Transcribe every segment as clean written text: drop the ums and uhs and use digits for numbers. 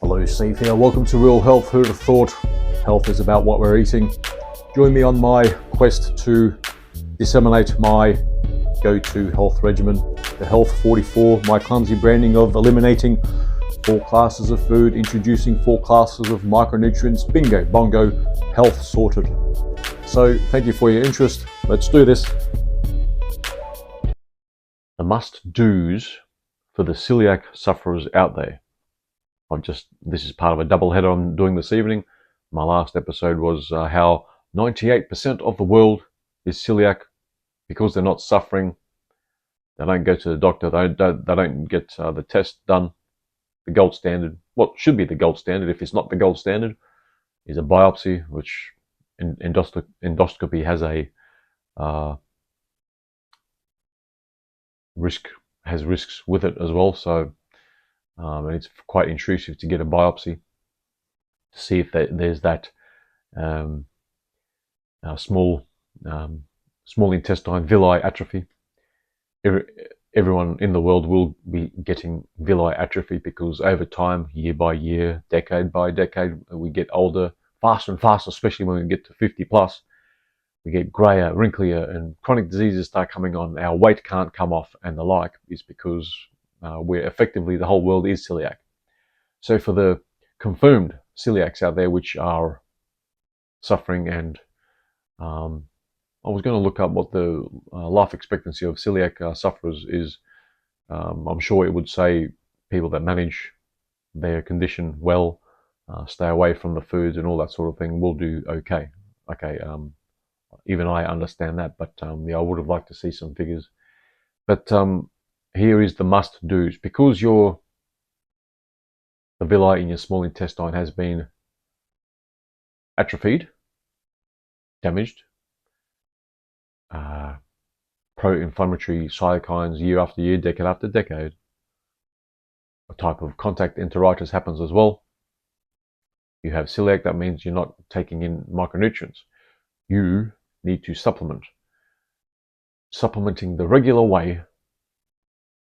Hello, Steve here. Welcome to Real Health. Who'd have thought health is about what we're eating? Join me on my quest to disseminate my go-to health regimen, the Health 44, my clumsy branding of eliminating 4 classes of food, introducing 4 classes of micronutrients. Bingo, bongo, health sorted. So thank you for your interest. Let's do this. The must-dos for the celiac sufferers out there. This is part of a double header I'm doing this evening. My last episode was how 98% of the world is celiac because they're not suffering. They don't go to the doctor. They don't get the test done. The gold standard, what should be the gold standard, if it's not the gold standard, is a biopsy, which endoscopy has a risks with it as well. So. And it's quite intrusive to get a biopsy to see if there's that small intestine villi atrophy. Everyone in the world will be getting villi atrophy because over time, year by year, decade by decade, we get older faster and faster, especially when we get to 50 plus. We get grayer, wrinklier, and chronic diseases start coming on. Our weight can't come off and the like is because where effectively the whole world is celiac. So for the confirmed celiacs out there which are suffering, and I was going to look up what the life expectancy of celiac sufferers is. I'm sure it would say people that manage their condition well, stay away from the foods and all that sort of thing, will do okay. Even I understand that, but yeah, I would have liked to see some figures. But here is the must-dos. Because the villi in your small intestine has been atrophied, damaged, pro-inflammatory cytokines year after year, decade after decade. A type of contact enteritis happens as well. You have celiac, that means you're not taking in micronutrients. You need to supplement. Supplementing the regular way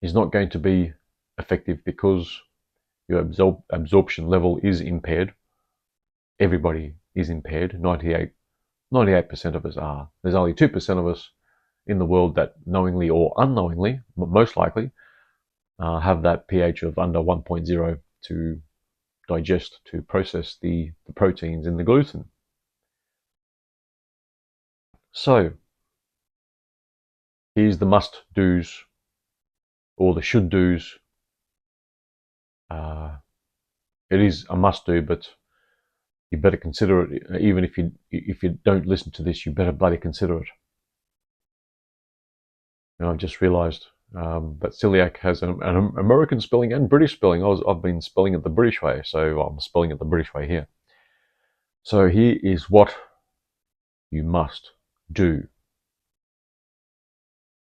is not going to be effective because your absorption level is impaired. Everybody is impaired. 98% of us are. There's only 2% of us in the world that knowingly or unknowingly, most likely, have that pH of under 1.0 to digest, to process the proteins in the gluten. So, here's the must-dos, or the should-dos. It is a must-do, but you better consider it. Even if you don't listen to this, you better bloody consider it. And I've just realised that celiac has an American spelling and British spelling. I've been spelling it the British way, so I'm spelling it the British way here. So here is what you must do.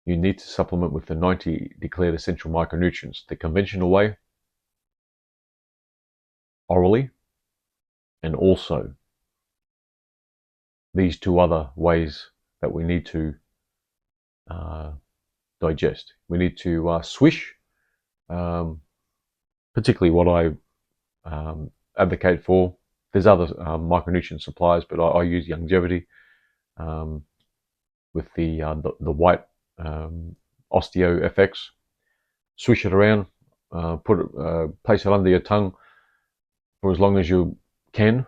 You need to supplement with the 90 declared essential micronutrients, the conventional way, orally, and also these 2 other ways that we need to digest. We need to swish, particularly what I advocate for. There's other micronutrient suppliers, but I use longevity with the white Osteo FX. Swish it around, place it under your tongue for as long as you can.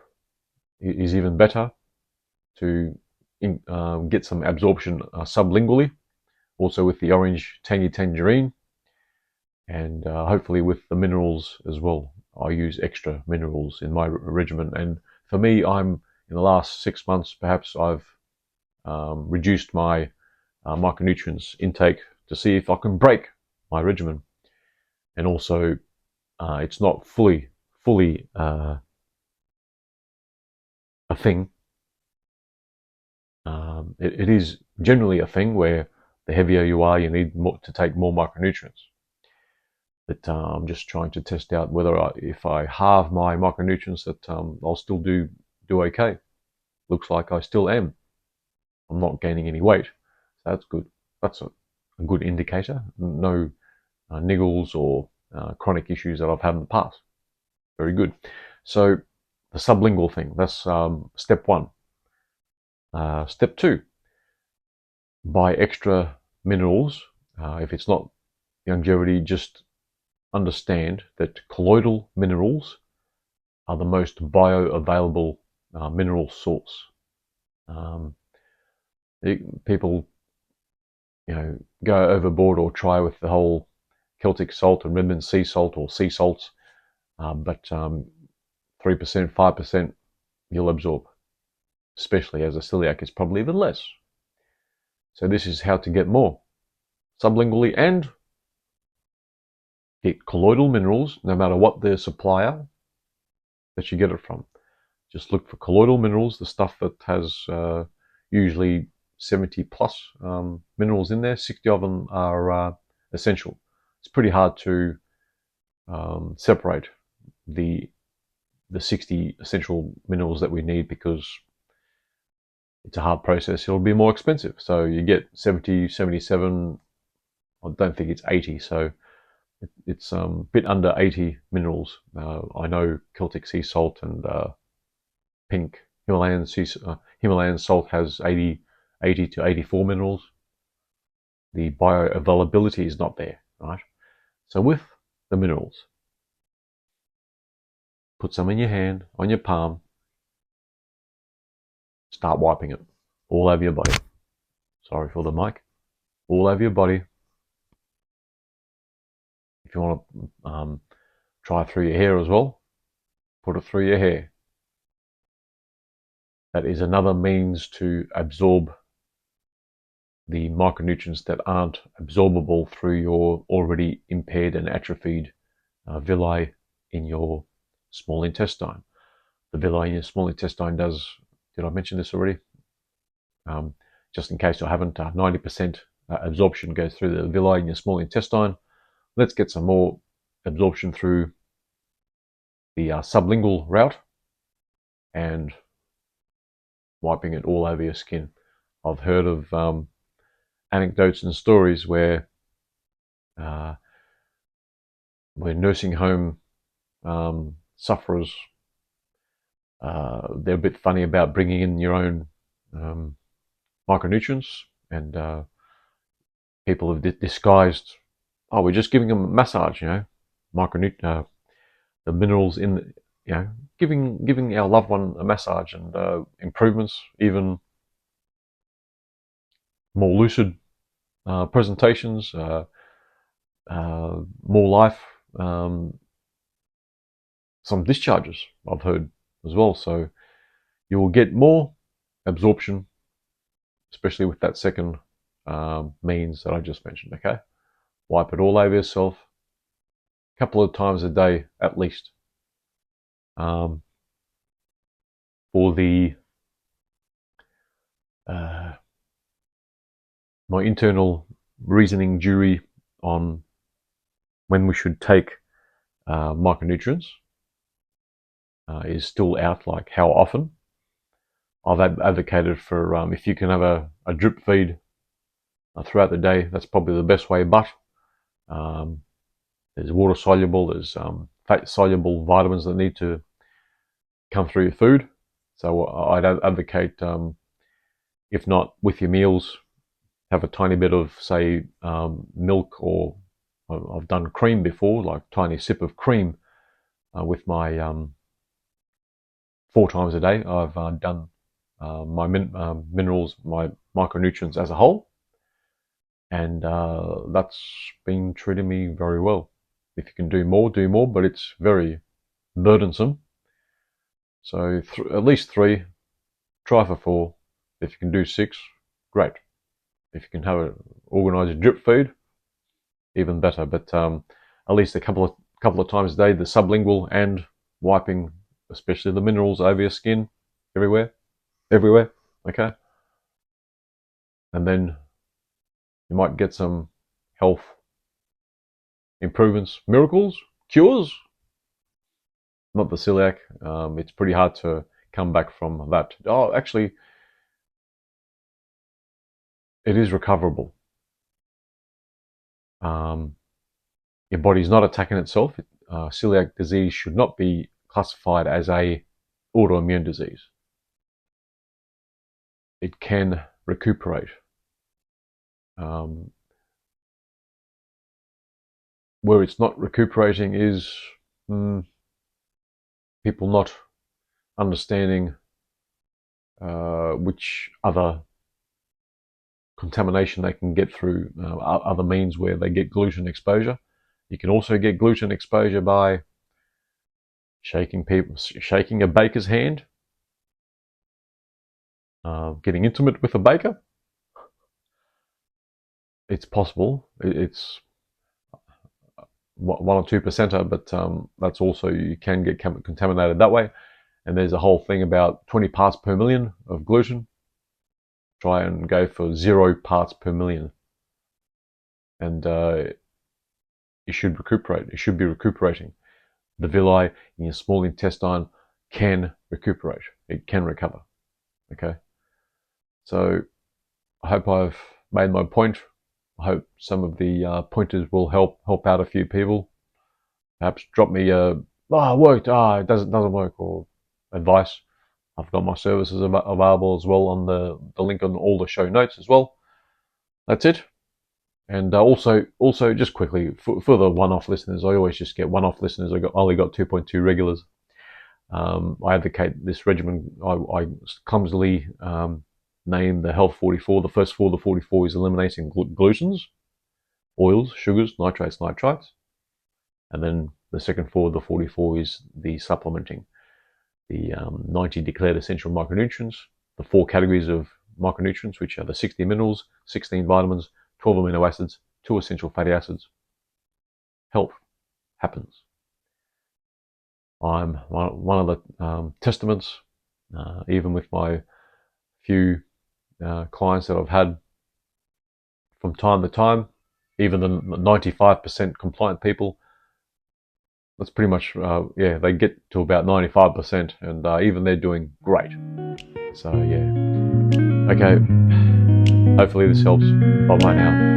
It is even better to get some absorption sublingually, also with the orange tangerine, and hopefully with the minerals as well. I use extra minerals in my regimen, and for me, in the last 6 months, perhaps I've reduced my micronutrients intake to see if I can break my regimen. And also, it's not fully a thing. It is generally a thing where the heavier you are, you need to take more micronutrients. But I'm just trying to test out whether if I halve my micronutrients, that I'll still do okay. Looks like I still am. I'm not gaining any weight. So that's good. That's a good indicator. No niggles or chronic issues that I've had in the past. Very good. So the sublingual thing, that's step one. Step two, buy extra minerals. If it's not longevity, just understand that colloidal minerals are the most bioavailable mineral source. People, go overboard or try with the whole Celtic salt and Redmond sea salt or sea salts, but 3%, 5% you'll absorb, especially as a celiac is probably even less. So this is how to get more sublingually and get colloidal minerals, no matter what the supplier that you get it from. Just look for colloidal minerals, the stuff that has usually 70 plus minerals in there. 60 of them are essential. It's pretty hard to separate the 60 essential minerals that we need because it's a hard process. It'll be more expensive. So you get 70, 77, I don't think it's 80. So it's a bit under 80 minerals. I know Celtic sea salt and pink Himalayan salt has 80 to 84 minerals. The bioavailability is not there, right? So with the minerals, put some in your hand, on your palm, start wiping it all over your body. Sorry for the mic. All over your body. If you want to try through your hair as well, put it through your hair. That is another means to absorb the micronutrients that aren't absorbable through your already impaired and atrophied villi in your small intestine. The villi in your small intestine does, did I mention this already? Just in case I haven't, 90% absorption goes through the villi in your small intestine. Let's get some more absorption through the sublingual route and wiping it all over your skin. I've heard of anecdotes and stories where nursing home sufferers, they're a bit funny about bringing in your own micronutrients, and people have disguised, oh, we're just giving them a massage, micronutrient, the minerals in, giving our loved one a massage and improvements, even more lucid presentations, more life, some discharges I've heard as well. So you will get more absorption, especially with that second means that I just mentioned. Okay, wipe it all over yourself a couple of times a day at least. For the my internal reasoning jury on when we should take micronutrients is still out, like how often. I've advocated for if you can have a drip feed throughout the day, that's probably the best way, but there's water soluble, there's fat soluble vitamins that need to come through your food. So I'd advocate, if not with your meals, have a tiny bit of, say, milk, or I've done cream before, like tiny sip of cream with my 4 times a day. I've done my minerals, my micronutrients as a whole, and that's been treating me very well. If you can do more, but it's very burdensome. So at least 3, try for 4. If you can do 6, great. If you can have an organized drip feed, even better. But at least a couple of times a day, the sublingual and wiping, especially the minerals over your skin, everywhere. Okay, and then you might get some health improvements, miracles, cures. Not the celiac. It's pretty hard to come back from that. Oh, actually, it is recoverable. Your body's not attacking itself. celiac disease should not be classified as a autoimmune disease. It can recuperate. Where it's not recuperating is people not understanding which other contamination they can get through other means where they get gluten exposure. You can also get gluten exposure by shaking a baker's hand, getting intimate with a baker. It's possible. It's 1 or 2%, but that's also, you can get contaminated that way. And there's a whole thing about 20 parts per million of gluten. Try and go for 0 parts per million, and it should recuperate. It should be recuperating. The villi in your small intestine can recuperate. It can recover. Okay. So I hope I've made my point. I hope some of the pointers will help out a few people. Perhaps drop me it worked, it doesn't work, or advice. I've got my services available as well on the link on all the show notes as well. That's it. And also just quickly, for the one-off listeners, I always just get one-off listeners. I only got 2.2 regulars. I advocate this regimen. I clumsily named the Health 44. The first 4 of the 44 is eliminating glutens, oils, sugars, nitrates, nitrites. And then the second 4 of the 44 is the supplementing. The 90 declared essential micronutrients, the 4 categories of micronutrients, which are the 60 minerals, 16 vitamins, 12 amino acids, 2 essential fatty acids. Health happens. I'm one of the testaments, even with my few clients that I've had from time to time, even the 95% compliant people, that's pretty much, they get to about 95%, and even they're doing great. So, yeah. Okay. Hopefully this helps. Bye-bye now.